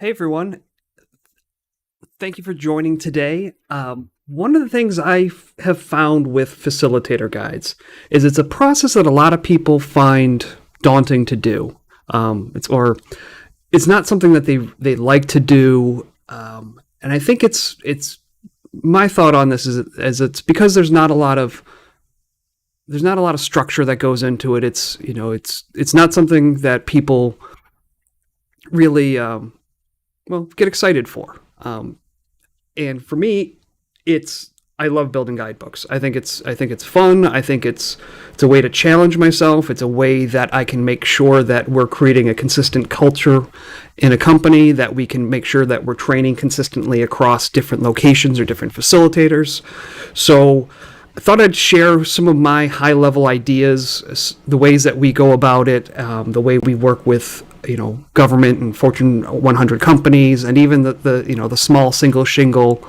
Hey everyone, thank you for joining today. One of the things I have found with facilitator guides is it's a process that a lot of people find daunting to do. It's not something that they like to do, and I think it's my thought on this is it's because there's not a lot of structure that goes into it. It's not something that people really get excited for. And for me, I love building guidebooks. I think it's fun. I think it's a way to challenge myself. It's a way that I can make sure that we're creating a consistent culture in a company, that we can make sure that we're training consistently across different locations or different facilitators. So I thought I'd share some of my high-level ideas, the ways that we go about it, the way we work with government and Fortune 100 companies, and even the small single shingle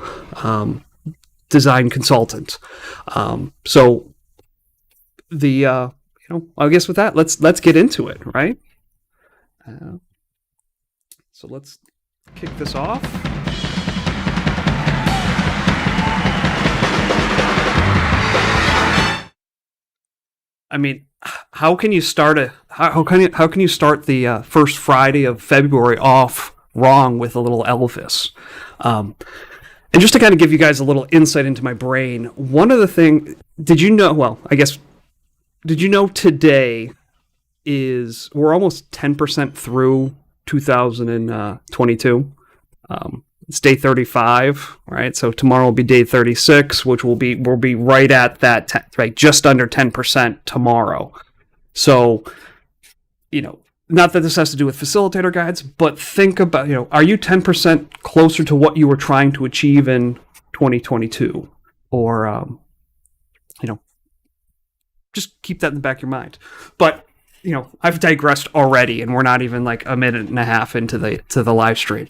design consultant. So I guess with that, let's get into it, right? So let's kick this off. I mean, how can you start the first Friday of February off wrong with a little Elvis? And just to kind of give you guys a little insight into my brain, one of the things, did you know today we're almost 10% through 2022. It's day 35, right? So tomorrow will be day 36, which we'll be right at that, right, just under 10% tomorrow. So, not that this has to do with facilitator guides, but think about, are you 10% closer to what you were trying to achieve in 2022? Or, just keep that in the back of your mind. But, I've digressed already, and we're not even like a minute and a half into the live stream.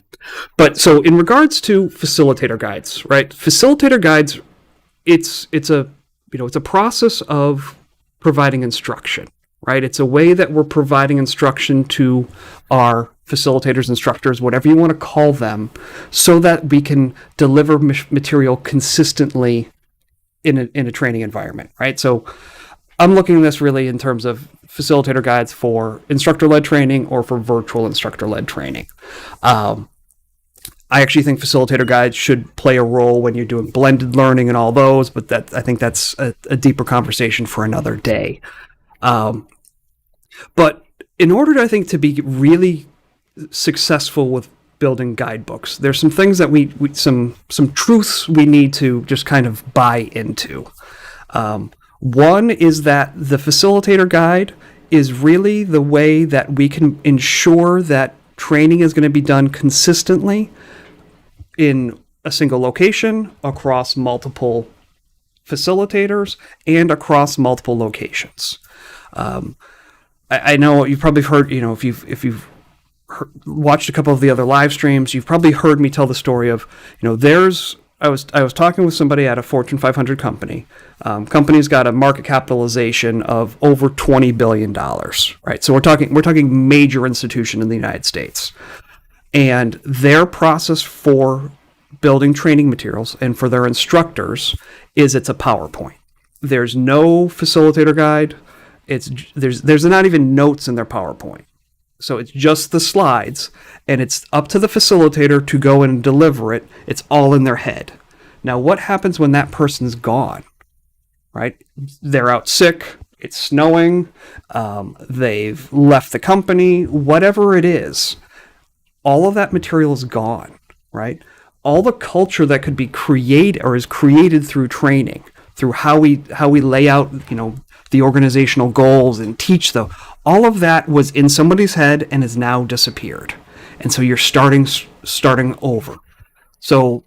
But so in regards to facilitator guides, right? Facilitator guides, it's a process of providing instruction, right? It's a way that we're providing instruction to our facilitators, instructors, whatever you want to call them, so that we can deliver material consistently in a training environment, right? So I'm looking at this really in terms of facilitator guides for instructor-led training or for virtual instructor-led training. I actually think facilitator guides should play a role when you're doing blended learning and all those, but I think that's a deeper conversation for another day. But in order, I think, to be really successful with building guidebooks, there's some things that some truths we need to just kind of buy into. One is that the facilitator guide is really the way that we can ensure that training is going to be done consistently in a single location, across multiple facilitators, and across multiple locations. I know you've probably heard, if you've watched a couple of the other live streams, you've probably heard me tell the story of, I was talking with somebody at a Fortune 500 company. Company's got a market capitalization of over $20 billion, right? So we're talking major institution in the United States. And their process for building training materials and for their instructors it's a PowerPoint. There's no facilitator guide. There's not even notes in their PowerPoint. So it's just the slides, and it's up to the facilitator to go and deliver it. It's all in their head. Now, what happens when that person's gone, right? They're out sick, it's snowing, they've left the company, whatever it is, all of that material is gone, right? All the culture that could be created or is created through training, through how we lay out, the organizational goals and teach them, all of that was in somebody's head and has now disappeared. And so you're starting over. So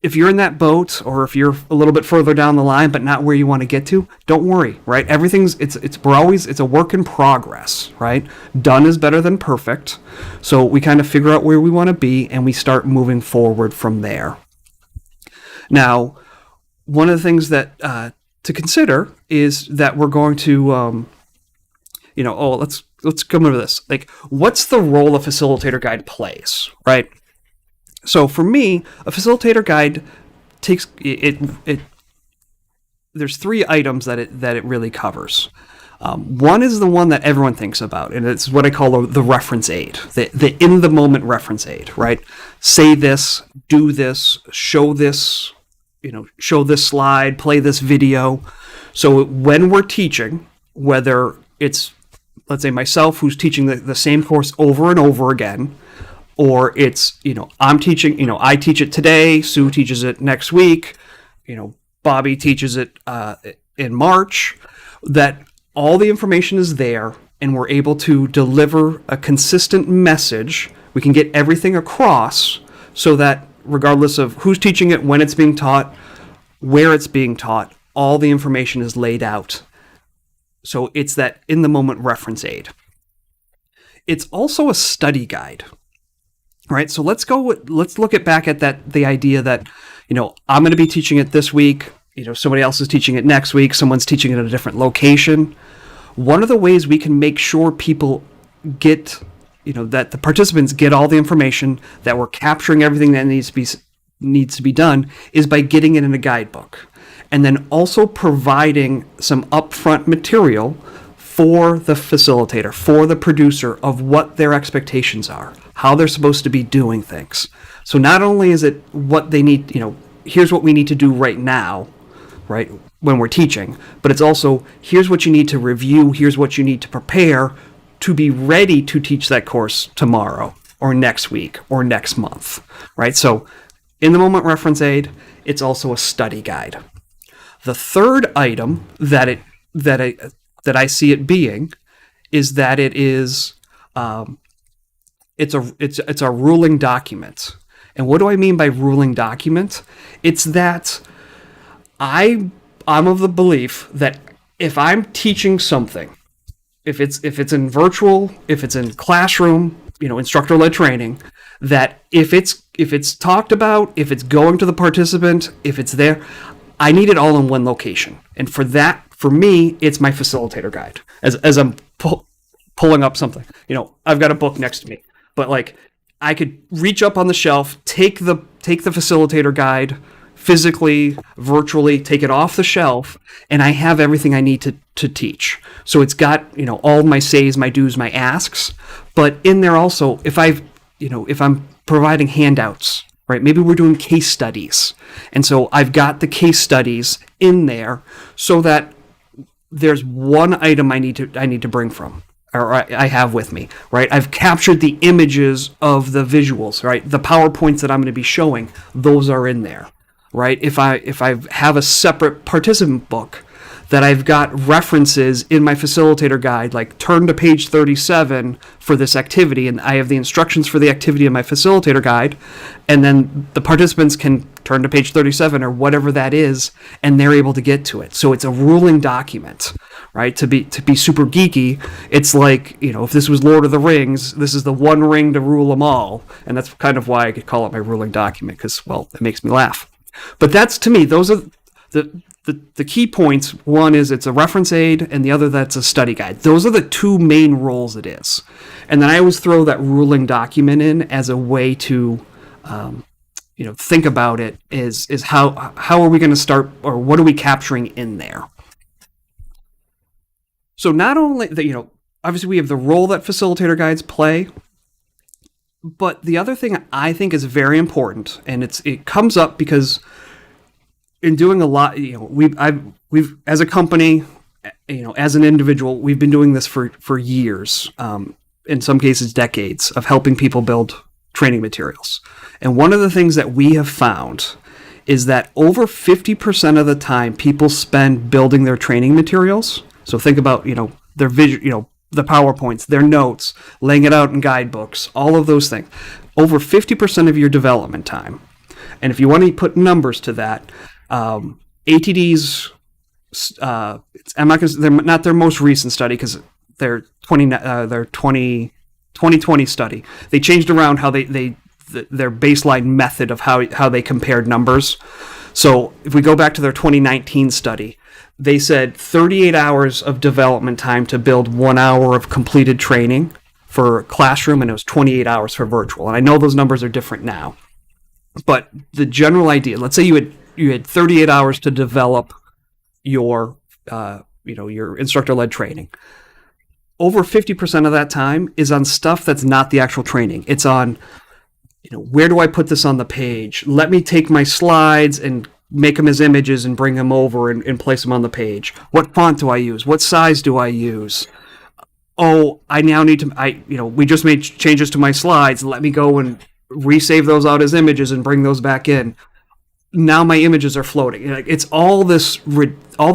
if you're in that boat, or if you're a little bit further down the line but not where you want to get to, don't worry, right? It's a work in progress, right? Done is better than perfect. So we kind of figure out where we want to be and we start moving forward from there. Now, one of the things that to consider is that we're going to let's come over this. Like, what's the role a facilitator guide plays, right? So for me, a facilitator guide takes it. There's 3 items that it really covers. One is the one that everyone thinks about, and it's what I call the reference aid, the in-the-moment reference aid, right? Say this, do this, show this, show this slide, play this video. So when we're teaching, whether it's, let's say, myself who's teaching the same course over and over again, or it's, I'm teaching, I teach it today, Sue teaches it next week, Bobby teaches it in March, that all the information is there and we're able to deliver a consistent message. We can get everything across so that regardless of who's teaching it, when it's being taught, where it's being taught, all the information is laid out. So it's that in-the-moment reference aid. It's also a study guide, right? So let's look back at the idea that, I'm going to be teaching it this week. Somebody else is teaching it next week. Someone's teaching it at a different location. One of the ways we can make sure people get, that the participants get all the information, that we're capturing everything that needs to be done, is by getting it in a guidebook. And then also providing some upfront material for the facilitator, for the producer, of what their expectations are, how they're supposed to be doing things. So not only is it what they need, here's what we need to do right now, right, when we're teaching, but it's also, here's what you need to review, here's what you need to prepare to be ready to teach that course tomorrow or next week or next month, right? So in the moment reference aid, it's also a study guide. The third item that I see it being is that it is it's a ruling document. And what do I mean by ruling document? It's that I'm of the belief that if I'm teaching something, if it's in virtual, if it's in classroom, instructor-led training, that if it's talked about, if it's going to the participant, if it's there, I need it all in one location. And for me, it's my facilitator guide. As I'm pulling up something, I've got a book next to me, but like I could reach up on the shelf, take the facilitator guide, physically, virtually, take it off the shelf, and I have everything I need to teach. So it's got, all my says, my do's, my asks, but in there also, if I'm providing handouts, right? Maybe we're doing case studies. And so I've got the case studies in there so that there's one item I need to bring from, or I have with me, right? I've captured the images of the visuals, right? The PowerPoints that I'm going to be showing, those are in there. Right? If I have a separate participant book that I've got references in my facilitator guide, like turn to page 37 for this activity, and I have the instructions for the activity in my facilitator guide, and then the participants can turn to page 37 or whatever that is, and they're able to get to it. So it's a ruling document, right? To be super geeky, it's like, if this was Lord of the Rings, this is the one ring to rule them all, and that's kind of why I could call it my ruling document, because, well, it makes me laugh. But that's, to me, those are the key points. One is it's a reference aid, and the other that's a study guide. Those are the two main roles it is. And then I always throw that ruling document in as a way to, think about it. Is how are we going to start, or what are we capturing in there? So not only that, obviously we have the role that facilitator guides play. But the other thing I think is very important, and it comes up because in doing a lot, we've as a company, as an individual, we've been doing this for years, in some cases decades, of helping people build training materials. And one of the things that we have found is that over 50% of the time people spend building their training materials. So think about, their vision, the PowerPoints, their notes, laying it out in guidebooks, all of those things. Over 50% of your development time. And if you want to put numbers to that, ATD's, they're not their most recent study because their 2020 study. They changed around how their baseline method of how they compared numbers. So if we go back to their 2019 study, they said 38 hours of development time to build 1 hour of completed training for classroom, and it was 28 hours for virtual. And I know those numbers are different now. But the general idea, let's say you had 38 hours to develop your your instructor-led training. Over 50% of that time is on stuff that's not the actual training. It's on, where do I put this on the page? Let me take my slides and make them as images and bring them over and place them on the page. What font do I use? What size do I use? Oh, I now need to, we just made changes to my slides. Let me go and resave those out as images and bring those back in. Now my images are floating. It's all this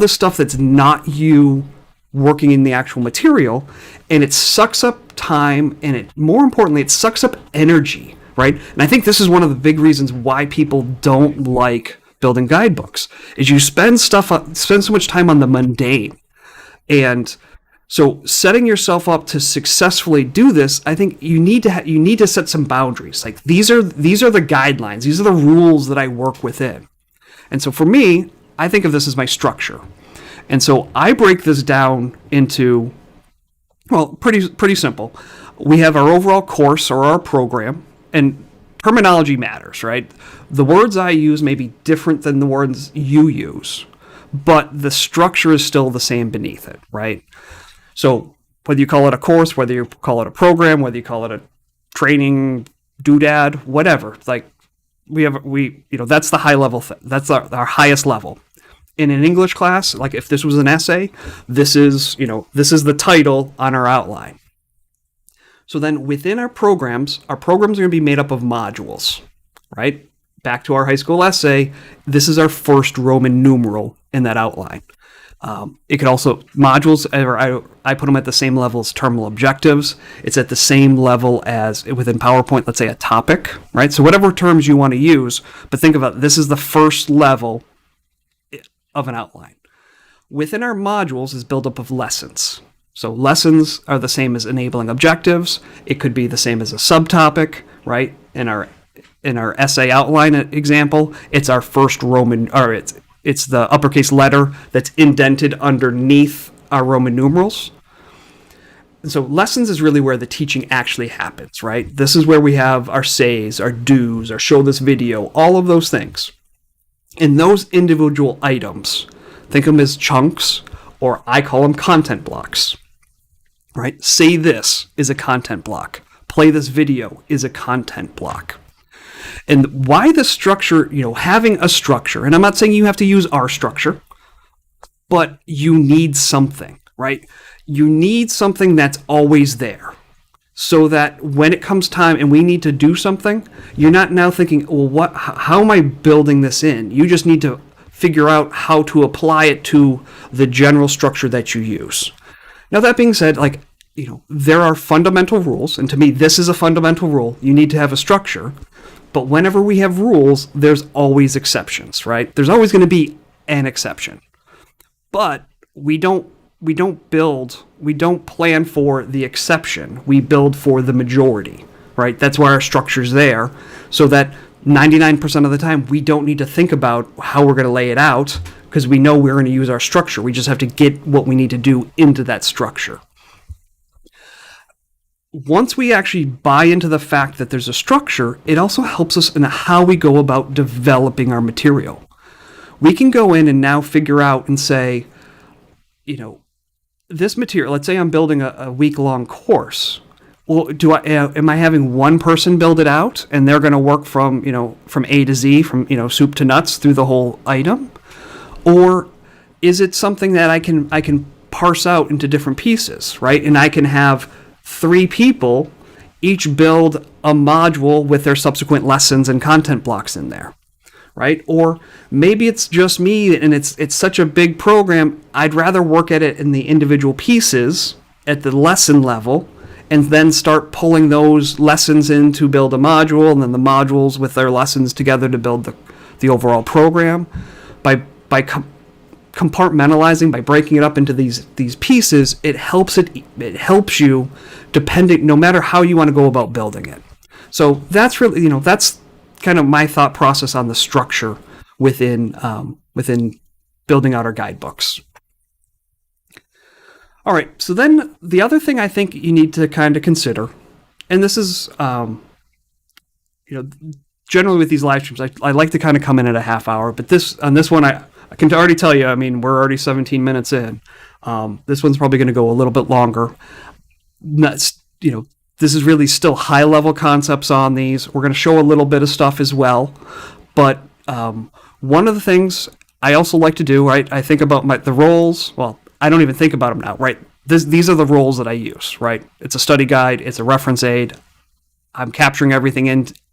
stuff that's not you working in the actual material, and it sucks up time, and more importantly, it sucks up energy, right? And I think this is one of the big reasons why people don't like building guidebooks, is you spend so much time on the mundane. And so setting yourself up to successfully do this, I think you need to set some boundaries. Like these are the guidelines. These are the rules that I work within. And so for me, I think of this as my structure. And so I break this down into, pretty simple. We have our overall course or our program, and terminology matters, right? The words I use may be different than the words you use, but the structure is still the same beneath it, right? So whether you call it a course, whether you call it a program, whether you call it a training doodad, whatever, like that's the high level thing. That's our highest level. In an English class, like if this was an essay, this is the title on our outline. So then within our programs are going to be made up of modules, right? Back to our high school essay, this is our first Roman numeral in that outline. It could also, modules, I put them at the same level as terminal objectives. It's at the same level as within PowerPoint, let's say a topic, right? So whatever terms you want to use, but think about it, this is the first level of an outline. Within our modules is built up of lessons. So lessons are the same as enabling objectives. It could be the same as a subtopic, right? In our essay outline example, it's our first Roman, or it's the uppercase letter that's indented underneath our Roman numerals. And so lessons is really where the teaching actually happens, right? This is where we have our says, our do's, our show this video, all of those things. And those individual items, think of them as chunks, or I call them content blocks, right? Say this is a content block. Play this video is a content block. And why the structure, having a structure, and I'm not saying you have to use our structure, but you need something, right? You need something that's always there, so that when it comes time and we need to do something, you're not now thinking, well, how am I building this in? You just need to figure out how to apply it to the general structure that you use. Now, that being said, there are fundamental rules, and to me, this is a fundamental rule. You need to have a structure. But whenever we have rules, there's always exceptions, right? There's always going to be an exception. But we don't plan for the exception. We build for the majority, right? That's why our structure's there, so that 99% of the time we don't need to think about how we're going to lay it out, because we know we're going to use our structure. We just have to get what we need to do into that structure. Once we actually buy into the fact that there's a structure, it also helps us in how we go about developing our material. We can go in and now figure out and say, this material, let's say I'm building a week-long course. Well, am I having one person build it out and they're going to work from A to Z, from soup to nuts through the whole item? Or is it something that I can parse out into different pieces, right? And I can have 3 people each build a module with their subsequent lessons and content blocks in there, right? Or maybe it's just me and it's such a big program, I'd rather work at it in the individual pieces at the lesson level, and then start pulling those lessons in to build a module, and then the modules with their lessons together to build the overall program. By compartmentalizing, by breaking it up into these pieces, it helps you, depending, no matter how you want to go about building it. So that's really, that's kind of my thought process on the structure within building out our guidebooks. All right, so then the other thing I think you need to kind of consider, and this is, generally with these live streams, I like to kind of come in at a half hour, but on this one, I can already tell you, I mean, we're already 17 minutes in. This one's probably going to go a little bit longer. This is really still high level concepts on these. We're going to show a little bit of stuff as well. But one of the things I also like to do, right? I think about the roles. Well, I don't even think about them now, right? These are the roles that I use, right? It's a study guide. It's a reference aid. I'm capturing everything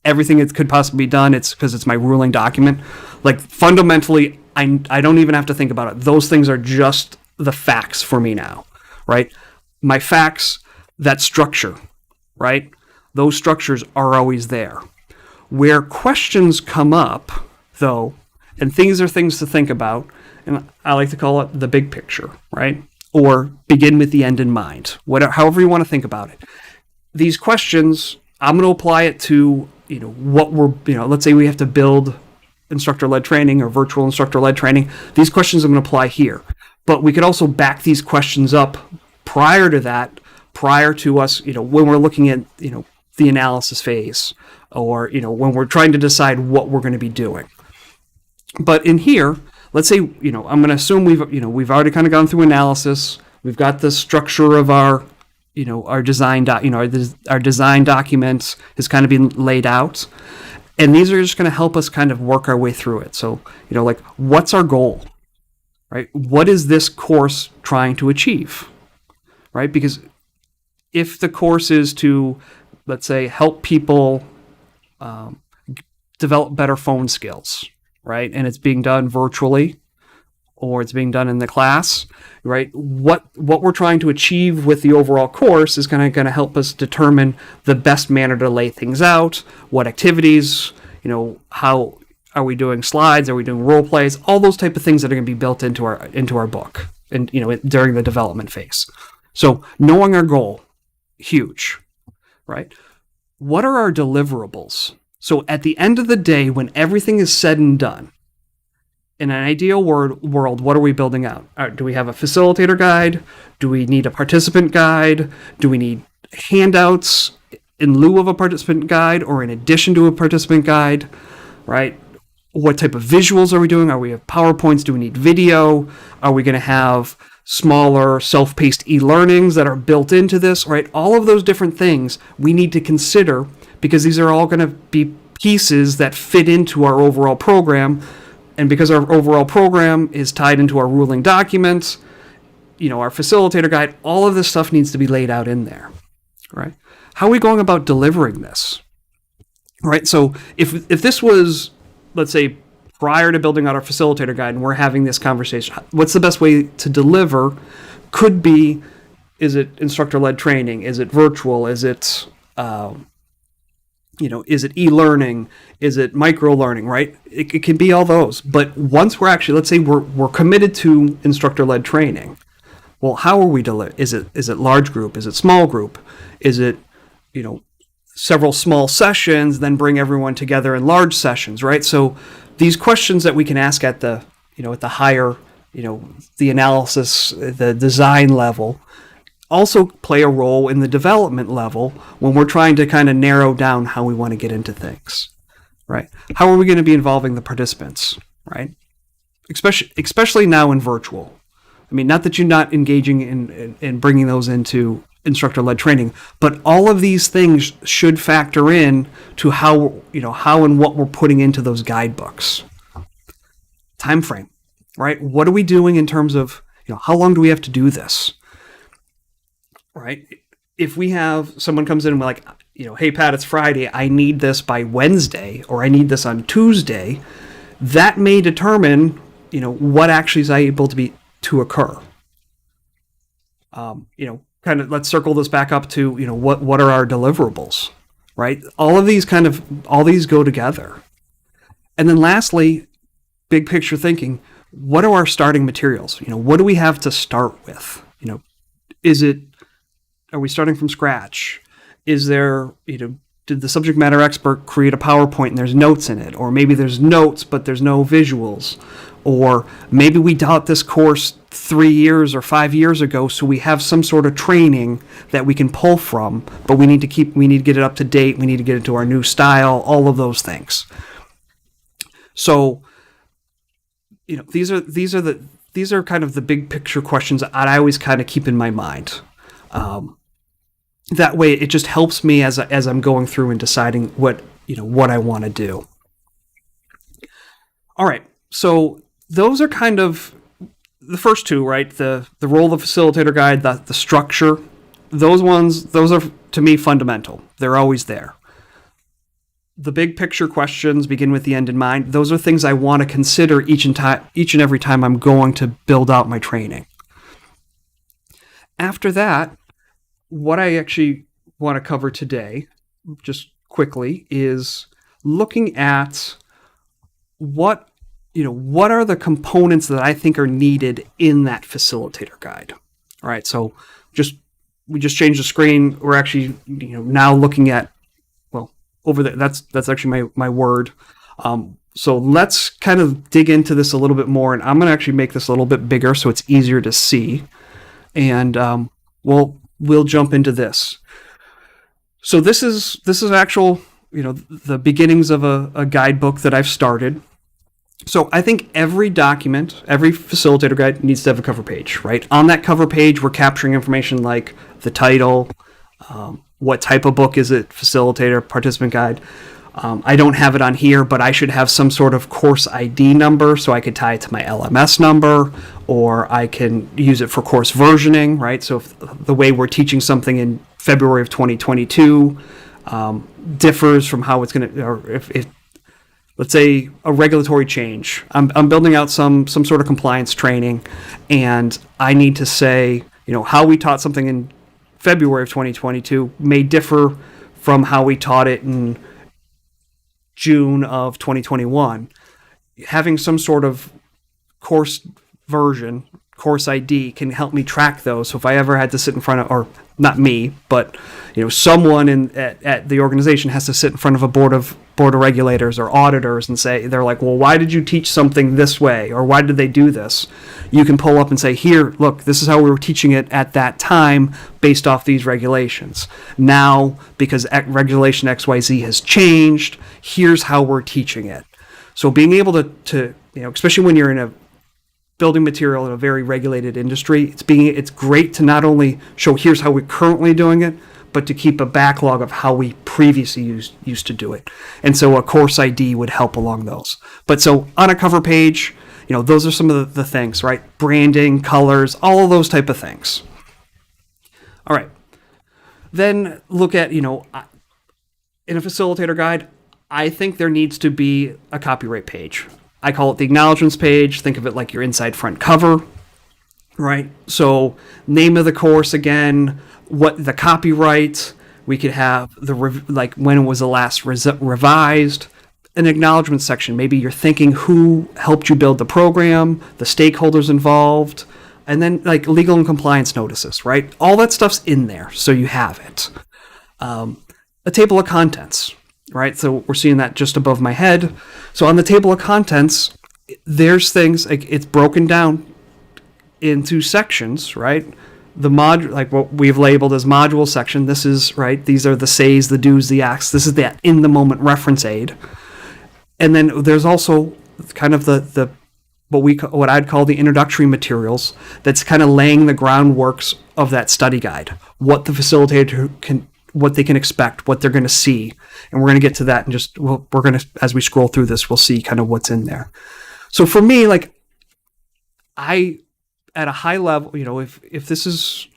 that could possibly be done. It's because it's my ruling document. Like fundamentally, I don't even have to think about it. Those things are just the facts for me now, right? My facts, that structure, right? Those structures are always there. Where questions come up, though, and things are things to think about, and I like to call it the big picture, right? Or begin with the end in mind, however you want to think about it. These questions, I'm going to apply it to, what we're, let's say we have to build instructor-led training or virtual instructor-led training. These questions I'm going to apply here. But we could also back these questions up prior to us, when we're looking at, the analysis phase, or, when we're trying to decide what we're going to be doing. But in here, let's say, I'm going to assume we've already kind of gone through analysis. We've got the structure of our design our design documents has kind of been laid out. And these are just going to help us kind of work our way through it. So, like, what's our goal, right? What is this course trying to achieve, right? Because if the course is to, let's say, help people develop better phone skills, right? And it's being done virtually, or it's being done in the class, right? What we're trying to achieve with the overall course is going to help us determine the best manner to lay things out, what activities, how are we doing slides, are we doing role plays, all those type of things that are going to be built into our book, and during the development phase. So knowing our goal, huge, right? What are our deliverables? So at the end of the day, when everything is said and done, in an ideal world, what are we building out? Do we have a facilitator guide? Do we need a participant guide? Do we need handouts in lieu of a participant guide or in addition to a participant guide, right? What type of visuals are we doing? Are we have PowerPoints? Do we need video? Are we going to have smaller self-paced e-learnings that are built into this, right? All of those different things we need to consider, because these are all going to be pieces that fit into our overall program. And because our overall program is tied into our ruling documents, our facilitator guide, all of this stuff needs to be laid out in there, right? How are we going about delivering this, right? So if this was, let's say, prior to building out our facilitator guide and we're having this conversation, what's the best way to deliver? Could be, is it instructor-led training? Is it virtual? Is it is it e-learning? Is it micro-learning, right? It can be all those. But once we're actually, let's say we're committed to instructor-led training, well, how are we delivering? Is it large group? Is it small group? Is it, several small sessions, then bring everyone together in large sessions, right? So these questions that we can ask at the, at the higher, the analysis, the design level, also play a role in the development level when we're trying to kind of narrow down how we want to get into things, right? How are we going to be involving the participants, right? Especially now in virtual. I mean, not that you're not engaging in bringing those into instructor-led training, but all of these things should factor in to how and what we're putting into those guidebooks. Time frame, right? What are we doing in terms of, how long do we have to do this? Right? If we have someone comes in and we're like, hey, Pat, it's Friday. I need this by Wednesday, or I need this on Tuesday. That may determine, what actually is able to occur. Kind of let's circle this back up to, what are our deliverables, right? All these go together. And then lastly, big picture thinking, what are our starting materials? What do we have to start with? Are we starting from scratch? Is there, did the subject matter expert create a PowerPoint and there's notes in it? Or maybe there's notes, but there's no visuals. Or maybe we taught this course 3 years or 5 years ago, so we have some sort of training that we can pull from, but we need to get it up to date. We need to get it to our new style, all of those things. So, these are kind of the big picture questions that I always kind of keep in my mind. That way, it just helps me as I'm going through and deciding what I want to do. All right, so those are kind of the first two, right? The role of the facilitator guide, the structure. Those are to me fundamental. They're always there. The big picture questions begin with the end in mind. Those are things I want to consider each and every time I'm going to build out my training. After that, what I actually want to cover today, just quickly, is looking at what are the components that I think are needed in that facilitator guide. All right, so we just changed the screen. We're actually now looking at, over there. That's actually my word. So let's kind of dig into this a little bit more, and I'm going to actually make this a little bit bigger so it's easier to see. And we'll jump into this. So this is actual, the beginnings of a guidebook that I've started. So I think every document, every facilitator guide needs to have a cover page, right? On that cover page, we're capturing information like the title, what type of book is it, facilitator, participant guide. I don't have it on here, but I should have some sort of course ID number so I could tie it to my LMS number, or I can use it for course versioning, right? So if the way we're teaching something in February of 2022 differs from how it's going to, or if let's say a regulatory change. I'm building out some sort of compliance training, and I need to say, how we taught something in February of 2022 may differ from how we taught it in June of 2021. Having some sort of course version, course ID, can help me track those. So if I ever had to sit in front of, or not me, but someone at the organization has to sit in front of a board of regulators or auditors and say, they're like, well, why did you teach something this way, or why did they do this? You can pull up and say, here, look, this is how we were teaching it at that time based off these regulations. Now, because regulation XYZ has changed, here's how we're teaching it. So being able to especially when you're in a building material in a very regulated industry, it's great to not only show here's how we're currently doing it, but to keep a backlog of how we previously used to do it. And so a course ID would help along those. But so on a cover page, those are some of the things, right? Branding, colors, all of those type of things. All right. Then look at, in a facilitator guide, I think there needs to be a copyright page. I call it the acknowledgements page. Think of it like your inside front cover, right? So name of the course again, what the copyright, we could have like when it was the last revised, an acknowledgement section. Maybe you're thinking who helped you build the program, the stakeholders involved, and then like legal and compliance notices, right? All that stuff's in there, so you have it. A table of contents, right? So we're seeing that just above my head. So on the table of contents, there's things like it's broken down into sections, right? The like what we've labeled as module section. This is right. These are the says, the do's, the acts. This is the in the moment reference aid. And then there's also kind of the what I'd call the introductory materials. That's kind of laying the groundworks of that study guide. What the facilitator what they can expect, what they're going to see, and we're going to get to that. And we're going to, as we scroll through this, we'll see kind of what's in there. So for me, like at a high level, if this is,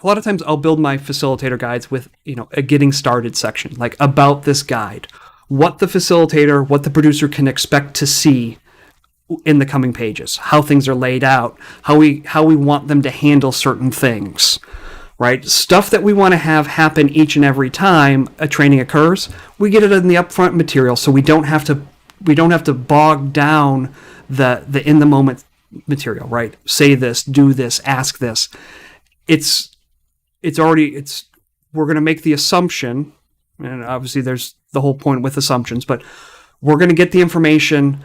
a lot of times I'll build my facilitator guides with, a getting started section, like about this guide, what the facilitator, what the producer can expect to see in the coming pages, how things are laid out, how we want them to handle certain things, right? Stuff that we want to have happen each and every time a training occurs, we get it in the upfront material, so we don't have to bog down the in the moment material, right? Say this, do this, ask this. We're going to make the assumption, And obviously there's the whole point with assumptions, but we're going to get the information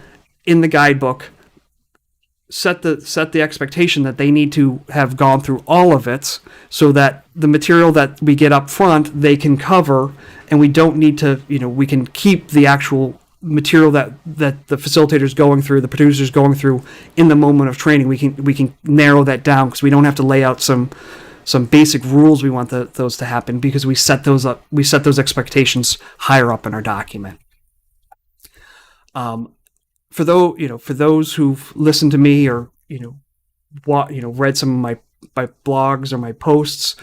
in the guidebook, set the expectation that they need to have gone through all of it, so that the material that we get up front they can cover, and we don't need to, we can keep the actual material that the facilitator's going through, the producer's going through in the moment of training. We can narrow that down, because we don't have to lay out some basic rules we want those to happen, because we set those up. We set those expectations higher up in our document. For those who've listened to me, or read some of my blogs or my posts,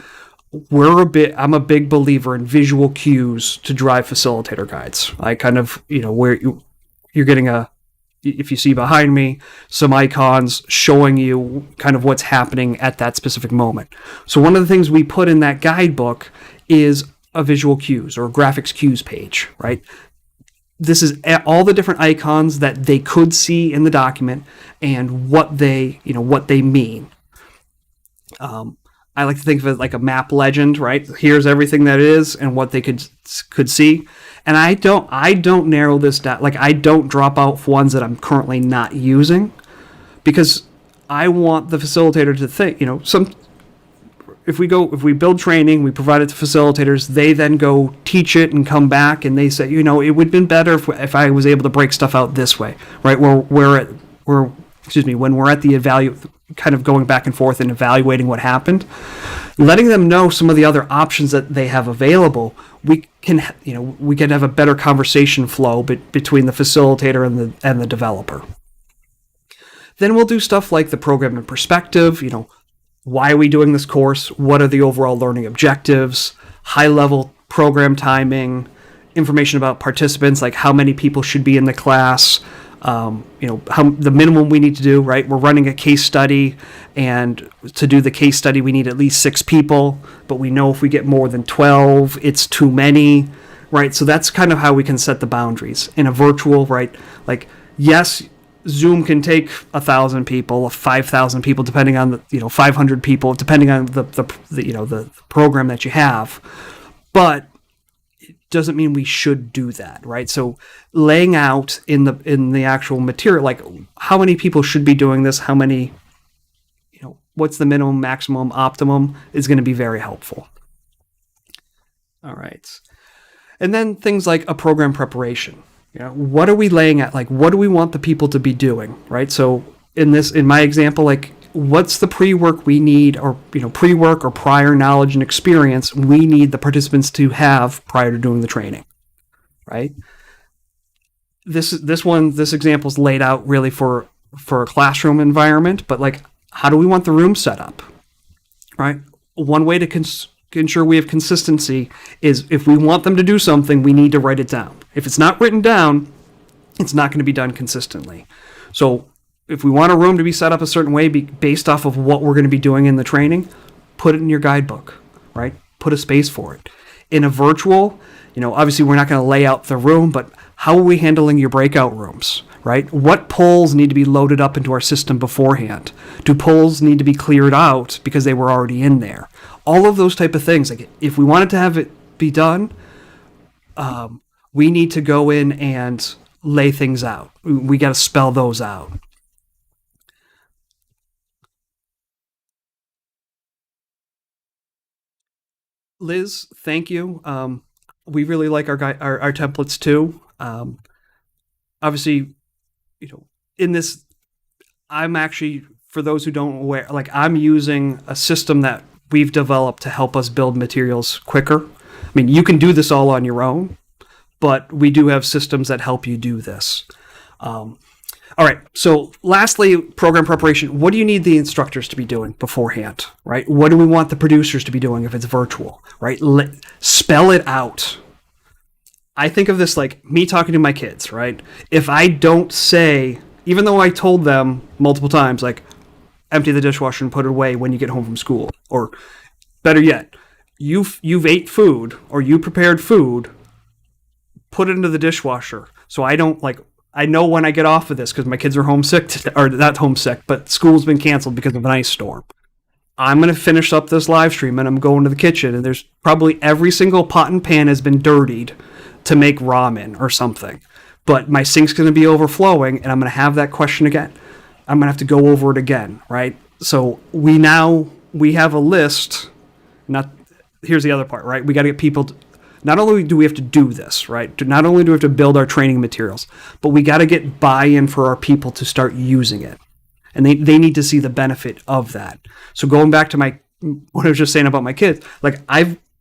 I'm a big believer in visual cues to drive facilitator guides. I kind of, where you're getting if you see behind me, some icons showing you kind of what's happening at that specific moment. So one of the things we put in that guidebook is a visual cues or a graphics cues page, right? This is all the different icons that they could see in the document and what they mean. I like to think of it like a map legend, right? Here's everything that is and what they could see. And I don't narrow this down. Like, I don't drop out ones that I'm currently not using, because I want the facilitator to think, if we build training, we provide it to facilitators, they then go teach it and come back and they say, it would have been better if I was able to break stuff out this way, right? When we're at the kind of going back and forth and evaluating what happened, letting them know some of the other options that they have available, we can have a better conversation flow between the facilitator and the developer. Then we'll do stuff like the program in perspective, why are we doing this course? What are the overall learning objectives? High-level program timing, information about participants, like how many people should be in the class, how the minimum we need to do, right? We're running a case study, and to do the case study, we need at least 6 people, but we know if we get more than 12, it's too many, right? So that's kind of how we can set the boundaries. In a virtual, right? Like, yes, Zoom can take 1,000 people, 5,000 people, depending on 500 people, depending on the program that you have. But it doesn't mean we should do that, right? So laying out in the actual material, like how many people should be doing this, how many, what's the minimum, maximum, optimum, is going to be very helpful. All right. And then things like a program preparation. What are we laying at? Like, what do we want the people to be doing, right? So in my example, like, what's the pre-work we need, or pre-work or prior knowledge and experience we need the participants to have prior to doing the training, right? This example is laid out really for a classroom environment, but like, how do we want the room set up, right? One way to ensure we have consistency is, if we want them to do something, we need to write it down. If it's not written down, it's not going to be done consistently. So if we want a room to be set up a certain way based off of what we're going to be doing in the training, put it in your guidebook, right? Put a space for it. In a virtual, obviously we're not going to lay out the room, but how are we handling your breakout rooms, right? What polls need to be loaded up into our system beforehand? Do polls need to be cleared out because they were already in there? All of those type of things. Like, if we wanted to have it be done, we need to go in and lay things out. We got to spell those out. Liz, thank you. We really like our templates too. Obviously, in this, I'm actually, for those who don't aware, like, I'm using a system that we've developed to help us build materials quicker. I mean, you can do this all on your own, but we do have systems that help you do this. All right, so lastly, program preparation. What do you need the instructors to be doing beforehand, right? What do we want the producers to be doing if it's virtual, right? Spell it out. I think of this like me talking to my kids, right? If I don't say, even though I told them multiple times, like, empty the dishwasher and put it away when you get home from school, or better yet, you've ate food or you prepared food, put it into the dishwasher. So I don't, like, I know when I get off of this, because my kids are homesick, or not homesick, but school's been canceled because of an ice storm. I'm going to finish up this live stream and I'm going to the kitchen, and there's probably every single pot and pan has been dirtied to make ramen or something. But my sink's going to be overflowing, and I'm going to have that question again. I'm going to have to go over it again, right? So we have a list. Here's the other part, right? We got to get people to, not only do we have to do this, right? Not only do we have to build our training materials, but we got to get buy-in for our people to start using it. And they need to see the benefit of that. So going back to what I was just saying about my kids, like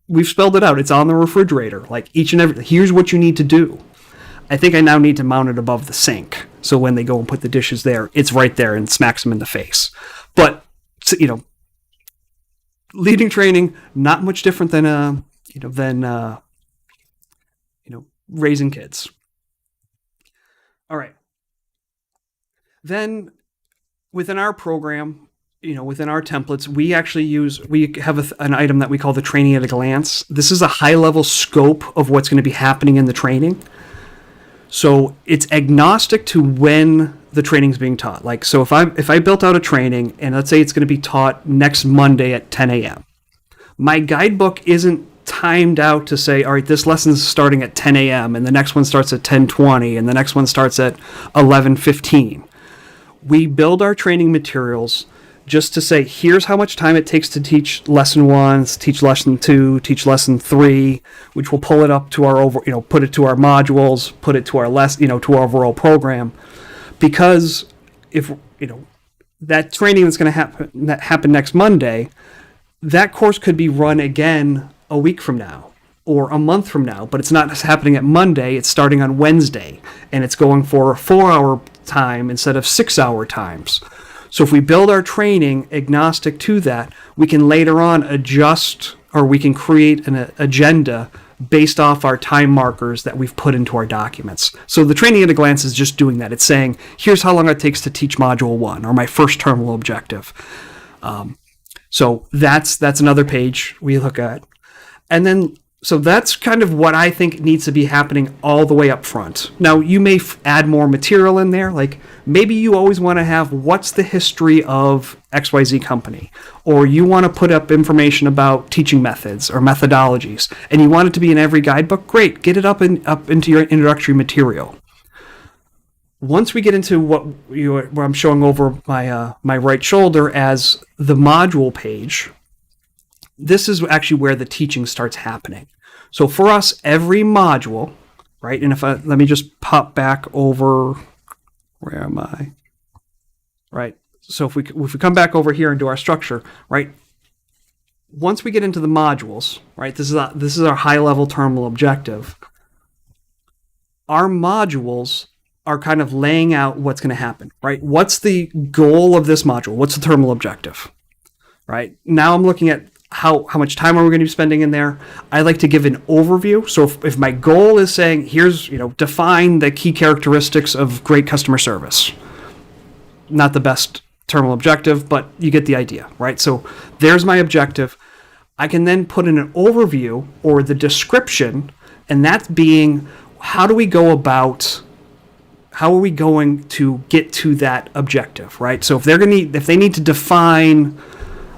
we've spelled it out. It's on the refrigerator. Like each and every, here's what you need to do. I think I now need to mount it above the sink. So when they go and put the dishes there, it's right there and smacks them in the face. But, leading training, not much different than raising kids. All right. Then within our program, within our templates, we have an item that we call the training at a glance. This is a high level scope of what's going to be happening in the training. So it's agnostic to when the training is being taught. Like, so if I built out a training and let's say it's going to be taught next Monday at 10 a.m., my guidebook isn't timed out to say, all right, this lesson's starting at 10 a.m. and the next one starts at 10:20 and the next one starts at 11:15. We build our training materials just to say, here's how much time it takes to teach lesson 1, teach lesson 2, teach lesson 3, which will pull it up to our put it to our modules, put it to our to our overall program. Because if, that training that's going to happen next Monday, that course could be run again a week from now or a month from now, but it's not happening at Monday, it's starting on Wednesday, and it's going for a 4-hour time instead of 6-hour times. So if we build our training agnostic to that, we can later on adjust, or we can create an agenda based off our time markers that we've put into our documents. So the training at a glance is just doing that. It's saying, here's how long it takes to teach module 1 or my first terminal objective. So that's another page we look at. And then, so that's kind of what I think needs to be happening all the way up front. Now, you may add more material in there. Like maybe you always want to have what's the history of XYZ company, or you want to put up information about teaching methods or methodologies, and you want it to be in every guidebook. Great, get it up into your introductory material. Once we get into what I'm showing over my right shoulder as the module page, this is actually where the teaching starts happening. So for us, every module, right? And let me just pop back over, where am I? Right. So if we come back over here and do our structure, right? Once we get into the modules, right? This is our high level terminal objective. Our modules are kind of laying out what's going to happen, right? What's the goal of this module? What's the terminal objective, right? Now I'm looking at how much time are we going to be spending in there. I like to give an overview. So if my goal is saying, here's, define the key characteristics of great customer service. Not the best terminal objective, but you get the idea, right? So there's my objective. I can then put in an overview or the description, and that's being, how are we going to get to that objective, right? So if they need to define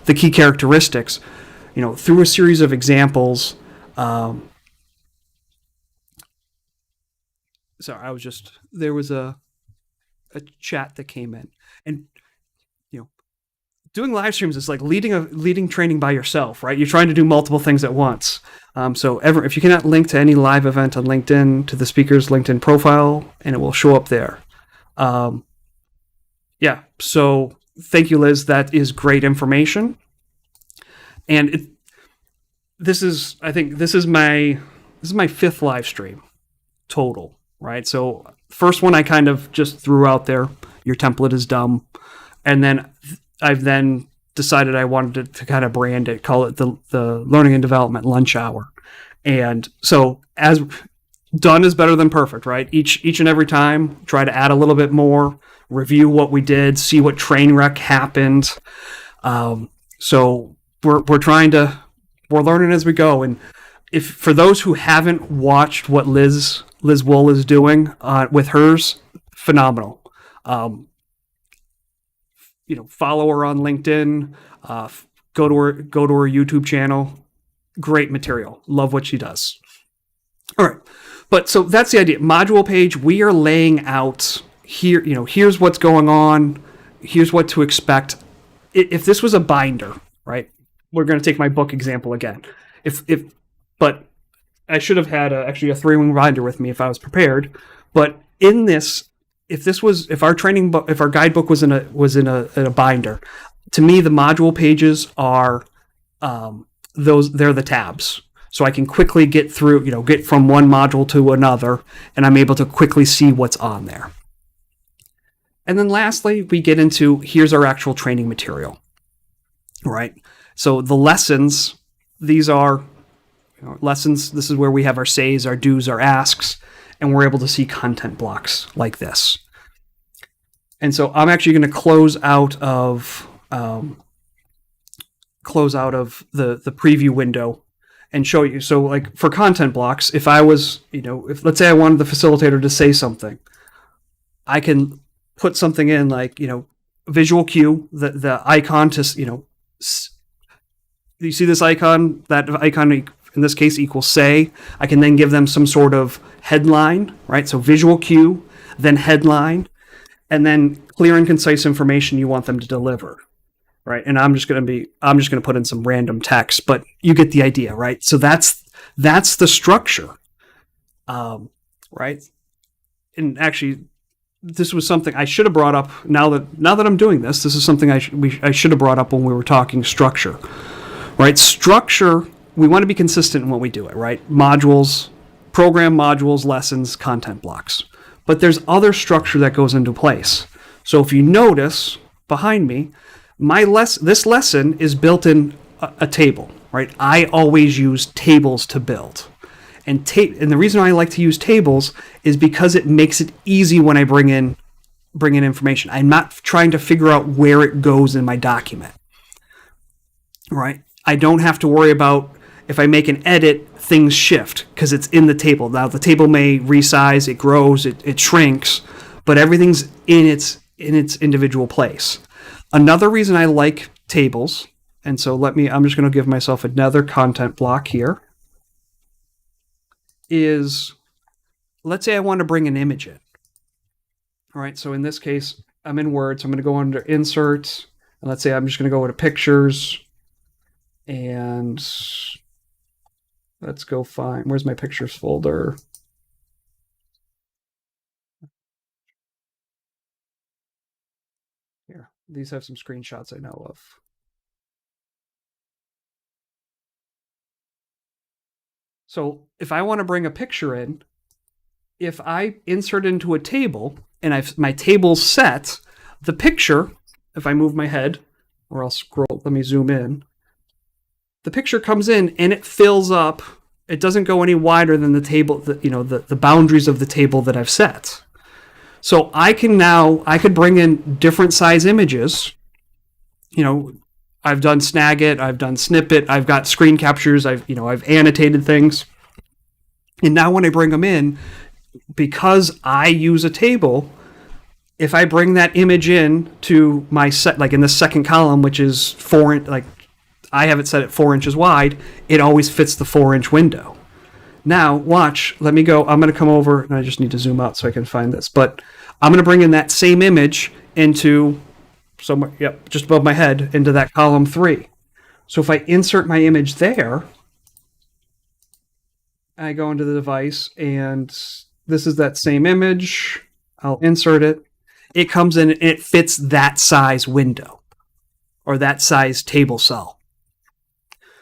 the key characteristics, through a series of examples. Sorry, there was a chat that came in, and doing live streams is like leading training by yourself, right? You're trying to do multiple things at once. So if you cannot link to any live event on LinkedIn, to the speaker's LinkedIn profile, and it will show up there. So thank you, Liz. That is great information. And this is my 5th live stream total, right? So first one I kind of just threw out there, your template is dumb. And then I've decided I wanted to kind of brand it, call it the Learning and Development Lunch Hour. And so as done is better than perfect, right? Each and every time, try to add a little bit more, review what we did, see what train wreck happened. So we're learning as we go. And if for those who haven't watched what Liz Wool is doing with hers, phenomenal. Follow her on LinkedIn, Go to her YouTube channel. Great material. Love what she does. All right. But so that's the idea. Module page, we are laying out here, here's what's going on. Here's what to expect. If this was a binder, right? We're going to take my book example again. But I should have had actually a 3-ring binder with me if I was prepared. But in this, if our training book, if our guidebook was in a binder, to me the module pages are they're the tabs. So I can quickly get through, get from one module to another, and I'm able to quickly see what's on there. And then lastly, we get into, here's our actual training material, right? So the lessons, these are lessons. This is where we have our says, our do's, our asks, and we're able to see content blocks like this. And so I'm actually going to close out of the preview window and show you. So like for content blocks, if I was, if let's say I wanted the facilitator to say something, I can put something in like, visual cue, the icon to, you see this icon, that icon in this case equals say. I can then give them some sort of headline, right? So visual cue, then headline, and then clear and concise information you want them to deliver. Right, and I'm just going to put in some random text, but you get the idea, right? So that's the structure, right? And actually, this was something I should have brought up. Now that I'm doing this is something I should have brought up when we were talking structure, right? Structure. We want to be consistent in what we do it, right? Modules, program modules, lessons, content blocks. But there's other structure that goes into place. So if you notice behind me, this lesson is built in a table, right? I always use tables to build. And the reason I like to use tables is because it makes it easy when I bring in information. I'm not trying to figure out where it goes in my document, right? I don't have to worry about if I make an edit, things shift because it's in the table. Now the table may resize, it grows, it shrinks, but everything's in its individual place. Another reason I like tables, and so I'm just going to give myself another content block here, is let's say I want to bring an image in. All right, so in this case, I'm in Word, so I'm going to go under Insert, and let's say I'm just going to go to Pictures, and let's go find, where's my Pictures folder? Here, these have some screenshots I know of. So if I want to bring a picture in, if I insert into a table and my table's set, the picture, if I move my head, or I'll scroll, let me zoom in, the picture comes in and it fills up. It doesn't go any wider than the table, the boundaries of the table that I've set. So I could bring in different size images. I've done Snagit, I've done Snippet, I've got screen captures, I've annotated things. And now when I bring them in, because I use a table, if I bring that image in to my set, like in the second column, which is 4 inch, like I have it set at 4 inches wide, it always fits the 4-inch window. Now, watch, let me go, I'm going to come over, and I just need to zoom out so I can find this, but I'm going to bring in that same image into somewhere, just above my head, into that column 3. So if I insert my image there, I go into the device, and this is that same image, I'll insert it, it comes in, and it fits that size window, or that size table cell.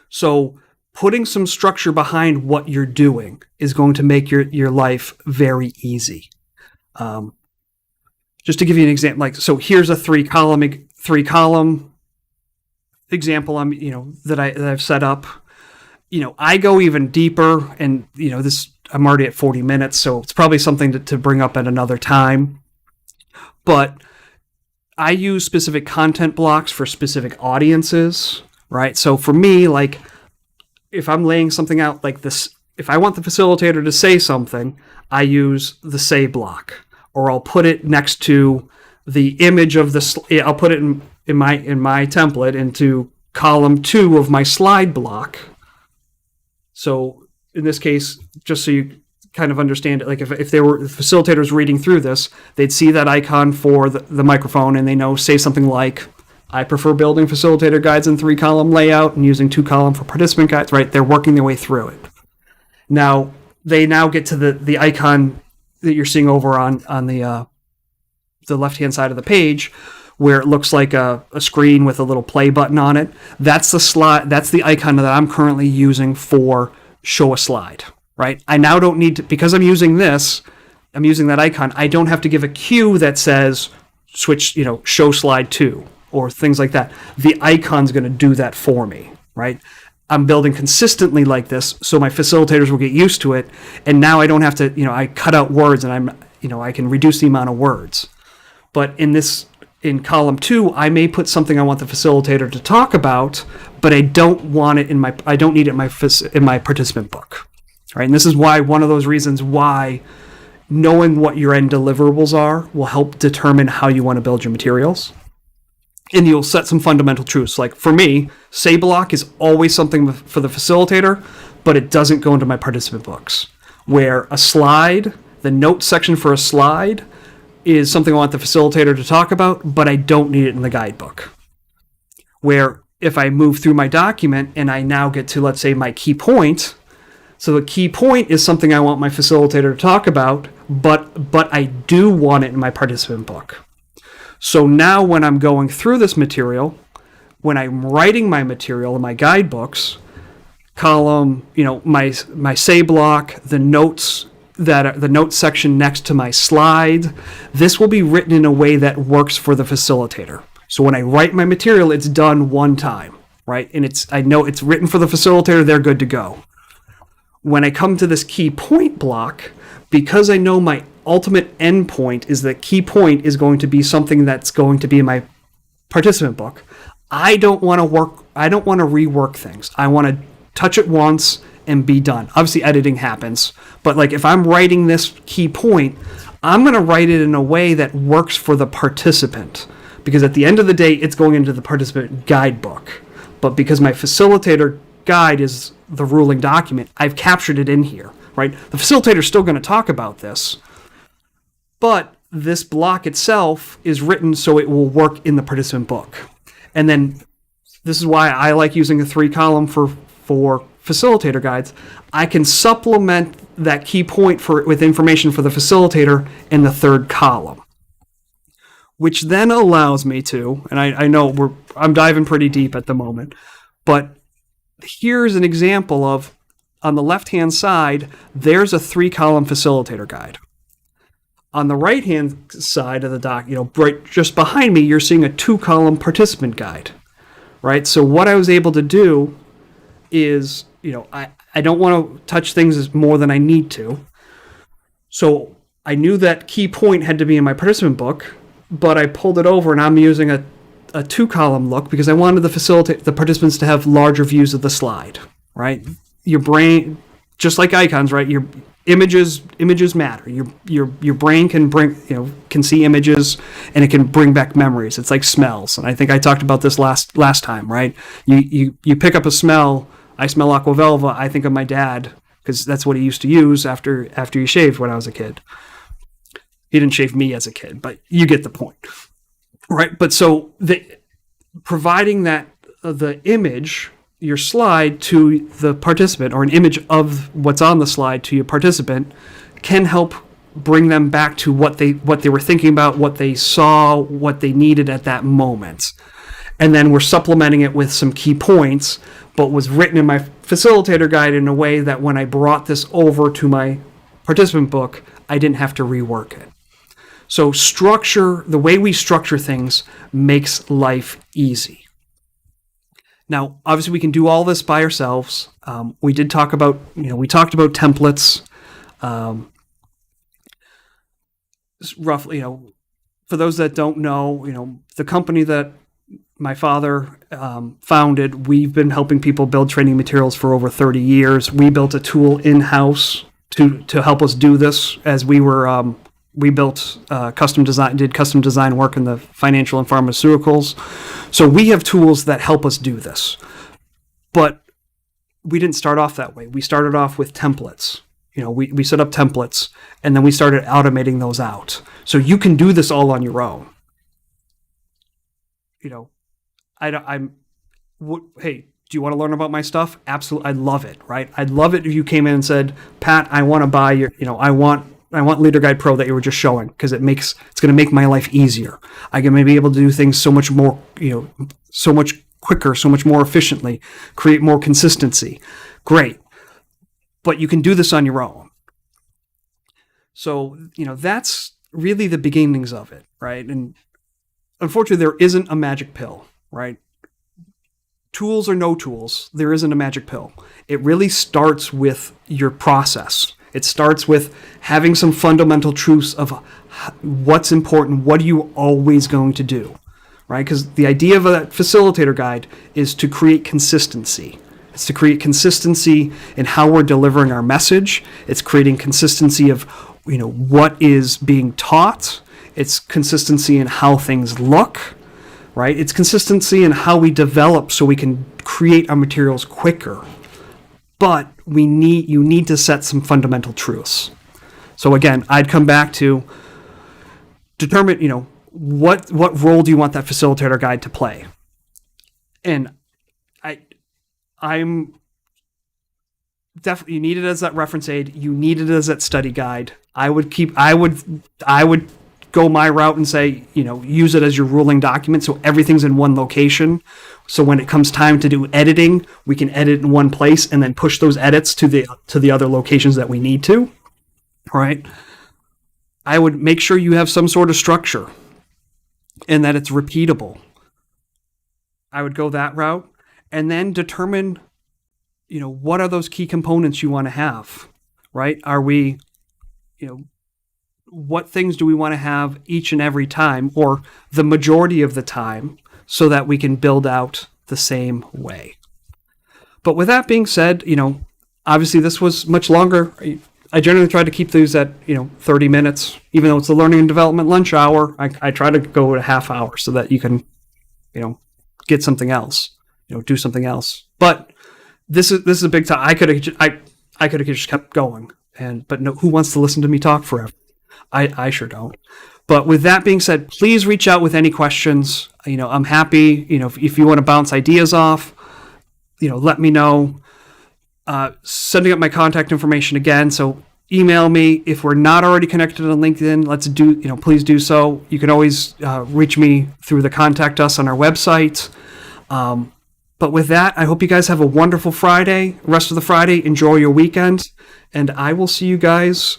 So putting some structure behind what you're doing is going to make your life very easy. Just to give you an example, so here's a three column example that I've set up. I go even deeper, and I'm already at 40 minutes, so it's probably something to bring up at another time. But I use specific content blocks for specific audiences, right? So for me, like if I'm laying something out like this, if I want the facilitator to say something, I use the say block, or I'll put it next to the image of I'll put it in my template into column 2 of my slide block. So in this case, just so you kind of understand it, like if the facilitators reading through this, they'd see that icon for the microphone, and they know, say something like, I prefer building facilitator guides in 3-column layout and using 2-column for participant guides, right? They're working their way through it. Now, they now get to the icon that you're seeing over on the left-hand side of the page, where it looks like a screen with a little play button on it. That's the icon that I'm currently using for show a slide, right? I now don't need to, because I'm using that icon, I don't have to give a cue that says switch, show slide 2 or things like that. The icon's going to do that for me, right? I'm building consistently like this, so my facilitators will get used to it, and now I don't have to, I cut out words, and I can reduce the amount of words. But in column 2, I may put something I want the facilitator to talk about, but I don't need it in my participant book, right? And this is why one of those reasons why knowing what your end deliverables are will help determine how you want to build your materials. And you'll set some fundamental truths. Like for me, say block is always something for the facilitator, but it doesn't go into my participant books. Where a slide, the notes section for a slide, is something I want the facilitator to talk about, but I don't need it in the guidebook. Where if I move through my document and I now get to, let's say, my key point, so the key point is something I want my facilitator to talk about, but I do want it in my participant book. So now when I'm going through this material, when I'm writing my material in my guidebooks, column, my say block, the notes the notes section next to my slide, this will be written in a way that works for the facilitator. So when I write my material, it's done one time, right? And I know it's written for the facilitator, they're good to go. When I come to this key point block, because I know my ultimate endpoint is that key point is going to be something that's going to be in my participant book, I don't want to rework things. I want to touch it once and be done. Obviously editing happens, but like if I'm writing this key point, I'm going to write it in a way that works for the participant, because at the end of the day, it's going into the participant guidebook. But because my facilitator guide is the ruling document, I've captured it in here, right? The facilitator's still going to talk about this, but this block itself is written so it will work in the participant book. And then this is why I like using a 3-column for facilitator guides. I can supplement that key point with information for the facilitator in the 3rd column, which then allows me to, and I know I'm diving pretty deep at the moment, but here's an example of, on the left-hand side, there's a 3-column facilitator guide. On the right-hand side of the doc, right just behind me, you're seeing a 2-column participant guide, right? So what I was able to do is, I don't want to touch things more than I need to. So I knew that key point had to be in my participant book, but I pulled it over and I'm using a 2-column look because I wanted the participants to have larger views of the slide, right? Your brain, just like icons, right? Your images matter. Your brain can see images, and it can bring back memories. It's like smells, and I think I talked about this last time, right? You pick up a smell. I smell Aquavelva. I think of my dad because that's what he used to use after he shaved when I was a kid. He didn't shave me as a kid, but you get the point, right? But so providing that the image, your slide, to the participant, or an image of what's on the slide to your participant, can help bring them back to what they were thinking about, what they saw, what they needed at that moment. And then we're supplementing it with some key points, but was written in my facilitator guide in a way that when I brought this over to my participant book, I didn't have to rework it. So the way we structure things makes life easy. Now, obviously, we can do all this by ourselves. We talked about templates. Roughly, for those that don't know, the company that my father founded, we've been helping people build training materials for over 30 years. We built a tool in-house to help us do this as we were we built did custom design work in the financial and pharmaceuticals. So we have tools that help us do this. But we didn't start off that way. We started off with templates. We set up templates, and then we started automating those out. So you can do this all on your own. Hey, do you want to learn about my stuff? Absolutely. I'd love it, right? I'd love it if you came in and said, Pat, I want to buy your, I want Leader Guide Pro that you were just showing, because it's going to make my life easier. I can maybe be able to do things so much more, so much quicker, so much more efficiently, create more consistency. Great. But you can do this on your own. So, that's really the beginnings of it, right? And unfortunately, there isn't a magic pill, right? Tools or no tools, there isn't a magic pill. It really starts with your process. It starts with having some fundamental truths of what's important, what are you always going to do, right? Because the idea of a facilitator guide is to create consistency. It's to create consistency in how we're delivering our message. It's creating consistency of, what is being taught. It's consistency in how things look, right? It's consistency in how we develop so we can create our materials quicker. But you need to set some fundamental truths. So again, I'd come back to determine, what role do you want that facilitator guide to play? And I'm definitely, you need it as that reference aid. You need it as that study guide. I would go my route and say, use it as your ruling document so everything's in one location. So when it comes time to do editing, we can edit in one place and then push those edits to the other locations that we need to. All right. I would make sure you have some sort of structure and that it's repeatable. I would go that route. And then determine, what are those key components you want to have, right? Are we, what things do we want to have each and every time, or the majority of the time, so that we can build out the same way? But with that being said, obviously this was much longer. I generally try to keep these at, 30 minutes, even though it's the learning and development lunch hour. I try to go at a half hour so that you can, get something else. Do something else. But this is a big time. I could have just kept going, but no, who wants to listen to me talk forever? I sure don't. But with that being said, please reach out with any questions. I'm happy. If you want to bounce ideas off, let me know. Sending up my contact information again. So email me if we're not already connected on LinkedIn. Please do so. You can always reach me through the contact us on our website. But with that, I hope you guys have a wonderful Friday, rest of the Friday. Enjoy your weekend, and I will see you guys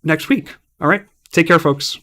next week. All right. Take care, folks.